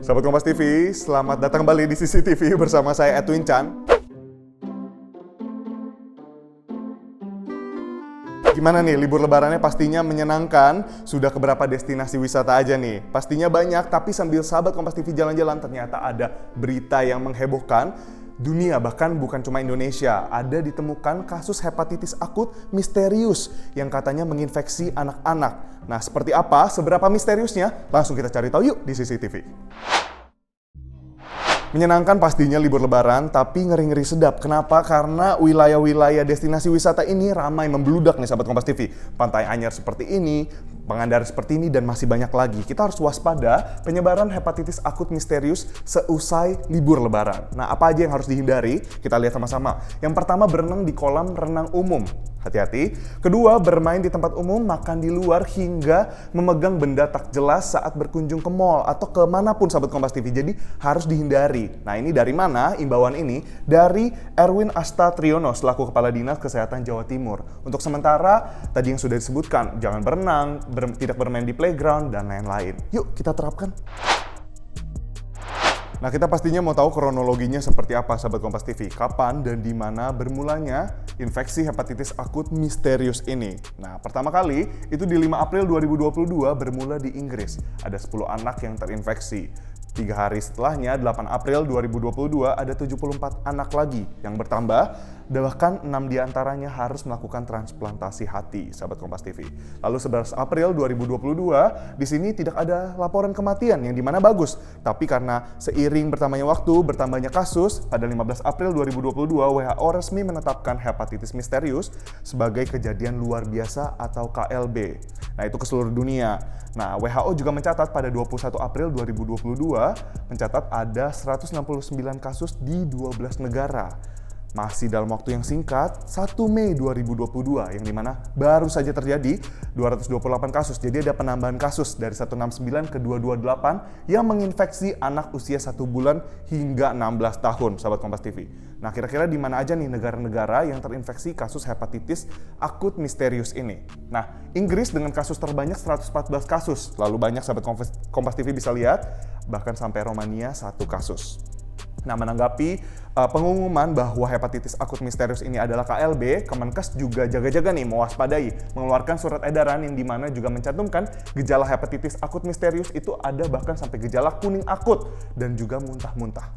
Sahabat Kompas TV, selamat datang kembali di CCTV bersama saya Edwin Chan. Gimana nih libur lebarannya? Pastinya menyenangkan. Sudah ke beberapa destinasi wisata aja nih? Pastinya banyak, tapi sambil sahabat Kompas TV jalan-jalan ternyata ada berita yang menghebohkan. Dunia, bahkan bukan cuma Indonesia, ada ditemukan kasus hepatitis akut misterius yang katanya menginfeksi anak-anak. Nah, seperti apa, seberapa misteriusnya? Langsung kita cari tahu yuk di CCTV. Menyenangkan pastinya libur lebaran, tapi ngeri-ngeri sedap. Kenapa? Karena wilayah-wilayah destinasi wisata ini ramai membludak nih sahabat Kompas TV. Pantai Anyar seperti ini, Pangandaran seperti ini, dan masih banyak lagi. Kita harus waspada penyebaran hepatitis akut misterius seusai libur lebaran. Nah, apa aja yang harus dihindari? Kita lihat sama-sama. Yang pertama, berenang di kolam renang umum. Hati-hati. Kedua, bermain di tempat umum, makan di luar, hingga memegang benda tak jelas saat berkunjung ke mall atau kemanapun sahabat Kompas TV. Jadi harus dihindari. Nah, ini dari mana imbauan ini? Dari Erwin Asta Triono selaku Kepala Dinas Kesehatan Jawa Timur. Untuk sementara, tadi yang sudah disebutkan, jangan berenang, tidak bermain di playground, dan lain-lain. Yuk kita terapkan. Nah, kita pastinya mau tahu kronologinya seperti apa sahabat Kompas TV. Kapan dan di mana bermulanya infeksi hepatitis akut misterius ini. Nah, pertama kali itu di 5 April 2022 bermula di Inggris. Ada 10 anak yang terinfeksi. 3 hari setelahnya, 8 April 2022, ada 74 anak lagi yang bertambah, bahkan 6 diantaranya harus melakukan transplantasi hati, sahabat Kompas TV. Lalu 11 April 2022, di sini tidak ada laporan kematian, yang dimana bagus. Tapi karena seiring bertambahnya waktu, bertambahnya kasus, pada 15 April 2022, WHO resmi menetapkan hepatitis misterius sebagai kejadian luar biasa atau KLB. Nah, itu ke seluruh dunia. Nah, WHO juga mencatat pada 21 April 2022, mencatat ada 169 kasus di 12 negara. Masih dalam waktu yang singkat, 1 Mei 2022, yang dimana baru saja terjadi 228 kasus. Jadi ada penambahan kasus dari 169 ke 228 yang menginfeksi anak usia 1 bulan hingga 16 tahun, sahabat Kompas TV. Nah, kira-kira di mana aja nih negara-negara yang terinfeksi kasus hepatitis akut misterius ini? Nah, Inggris dengan kasus terbanyak 114 kasus. Lalu banyak sahabat Kompas TV bisa lihat, bahkan sampai Romania 1 kasus. Nah, menanggapi pengumuman bahwa hepatitis akut misterius ini adalah KLB, Kemenkes juga jaga-jaga nih mewaspadai, mengeluarkan surat edaran yang dimana juga mencantumkan gejala hepatitis akut misterius itu ada bahkan sampai gejala kuning akut dan juga muntah-muntah.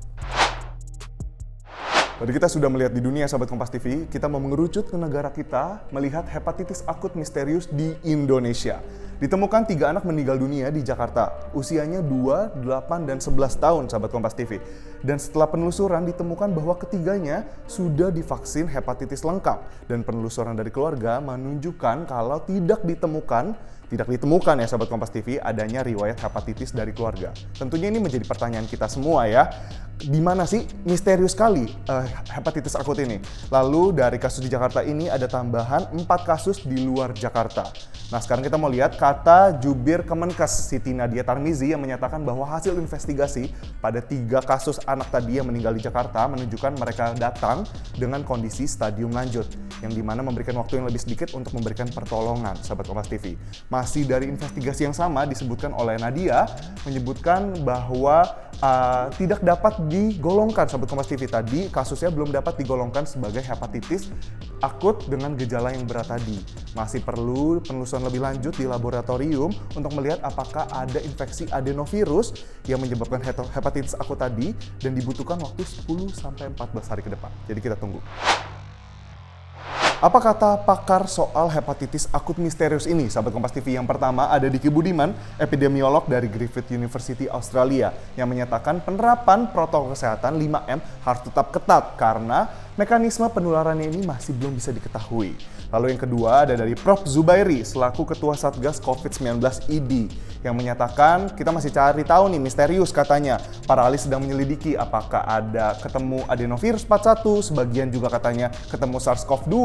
Tadi kita sudah melihat di dunia sahabat Kompas TV, kita mau mengerucut ke negara kita melihat hepatitis akut misterius di Indonesia. Ditemukan 3 anak meninggal dunia di Jakarta, usianya 2, 8, dan 11 tahun sahabat Kompas TV. Dan setelah penelusuran ditemukan bahwa ketiganya sudah divaksin hepatitis lengkap. Dan penelusuran dari keluarga menunjukkan kalau tidak ditemukan ya sahabat Kompas TV adanya riwayat hepatitis dari keluarga. Tentunya ini menjadi pertanyaan kita semua ya. Di mana sih misterius sekali hepatitis akut ini? Lalu dari kasus di Jakarta ini ada tambahan 4 kasus di luar Jakarta. Nah, sekarang kita mau lihat kata Jubir Kemenkes Siti Nadia Tarmizi yang menyatakan bahwa hasil investigasi pada 3 kasus anak tadi yang meninggal di Jakarta menunjukkan mereka datang dengan kondisi stadium lanjut, yang dimana memberikan waktu yang lebih sedikit untuk memberikan pertolongan, sahabat Kompas TV. Masih dari investigasi yang sama disebutkan oleh Nadia, menyebutkan bahwa tidak dapat digolongkan, sahabat Kompas TV, tadi kasusnya belum dapat digolongkan sebagai hepatitis akut dengan gejala yang berat tadi. Masih perlu penelusuran lebih lanjut di laboratorium untuk melihat apakah ada infeksi adenovirus yang menyebabkan hepatitis akut tadi, dan dibutuhkan waktu 10-14 hari ke depan. Jadi kita tunggu. Apa kata pakar soal hepatitis akut misterius ini, sahabat Kompas TV? Yang pertama ada Diki Budiman, epidemiolog dari Griffith University Australia, yang menyatakan penerapan protokol kesehatan 5M harus tetap ketat karena mekanisme penularannya ini masih belum bisa diketahui. Lalu yang kedua ada dari Prof. Zubairi selaku Ketua Satgas COVID-19 ID, yang menyatakan kita masih cari tahu nih, misterius katanya. Para ahli sedang menyelidiki apakah ada ketemu adenovirus 41, sebagian juga katanya ketemu SARS-CoV-2,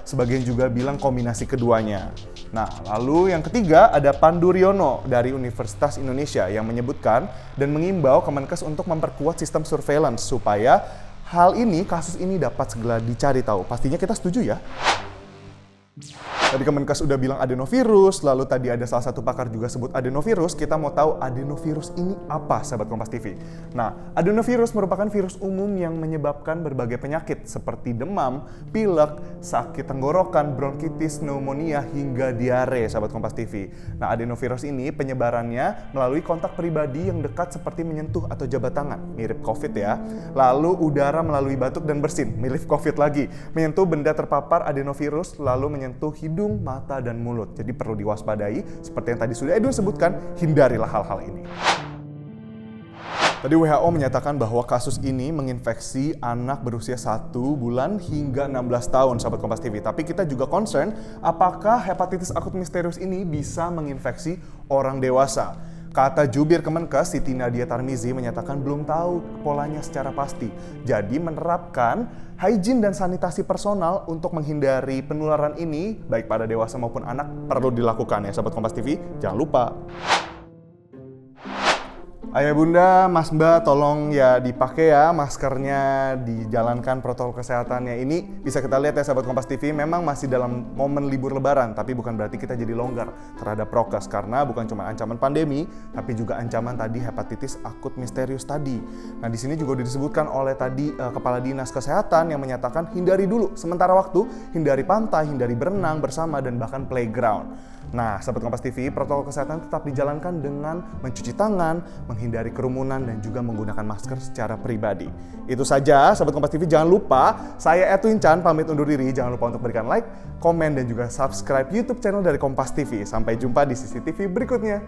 sebagian juga bilang kombinasi keduanya. Nah, lalu yang ketiga ada Pandu Riono dari Universitas Indonesia yang menyebutkan dan mengimbau Kemenkes untuk memperkuat sistem surveillance supaya kasus ini dapat segera dicari tahu. Pastinya kita setuju ya. Tadi Kemenkes udah bilang adenovirus, lalu tadi ada salah satu pakar juga sebut adenovirus. Kita mau tahu adenovirus ini apa, sahabat Kompas TV? Nah, adenovirus merupakan virus umum yang menyebabkan berbagai penyakit seperti demam, pilek, sakit tenggorokan, bronkitis, pneumonia, hingga diare, sahabat Kompas TV. Nah, adenovirus ini penyebarannya melalui kontak pribadi yang dekat seperti menyentuh atau jabat tangan, mirip COVID ya. Lalu udara melalui batuk dan bersin, mirip COVID lagi. Menyentuh benda terpapar adenovirus, lalu menyentuh hidung, mata, dan mulut. Jadi perlu diwaspadai, seperti yang tadi sudah Edwin sebutkan, hindarilah hal-hal ini. Tadi WHO menyatakan bahwa kasus ini menginfeksi anak berusia 1 bulan hingga 16 tahun, sahabat Kompas TV. Tapi kita juga concern, apakah hepatitis akut misterius ini bisa menginfeksi orang dewasa? Kata jubir Kemenkes, Siti Nadia Tarmizi menyatakan belum tahu polanya secara pasti. Jadi menerapkan hygiene dan sanitasi personal untuk menghindari penularan ini, baik pada dewasa maupun anak, perlu dilakukan ya, sahabat Kompas TV. Jangan lupa. Ayah bunda, mas mbak, tolong ya dipakai ya maskernya, dijalankan protokol kesehatannya. Ini bisa kita lihat ya sahabat Kompas TV, memang masih dalam momen libur lebaran, tapi bukan berarti kita jadi longgar terhadap prokes, karena bukan cuma ancaman pandemi, tapi juga ancaman tadi hepatitis akut misterius tadi. Nah, di sini juga disebutkan oleh tadi Kepala Dinas Kesehatan yang menyatakan hindari dulu sementara waktu, hindari pantai, hindari berenang bersama, dan bahkan playground. Nah, sahabat Kompas TV, protokol kesehatan tetap dijalankan dengan mencuci tangan, menghindari kerumunan, dan juga menggunakan masker secara pribadi. Itu saja, sahabat Kompas TV. Jangan lupa, saya Edwin Chan pamit undur diri. Jangan lupa untuk berikan like, komen, dan juga subscribe YouTube channel dari Kompas TV. Sampai jumpa di CCTV berikutnya.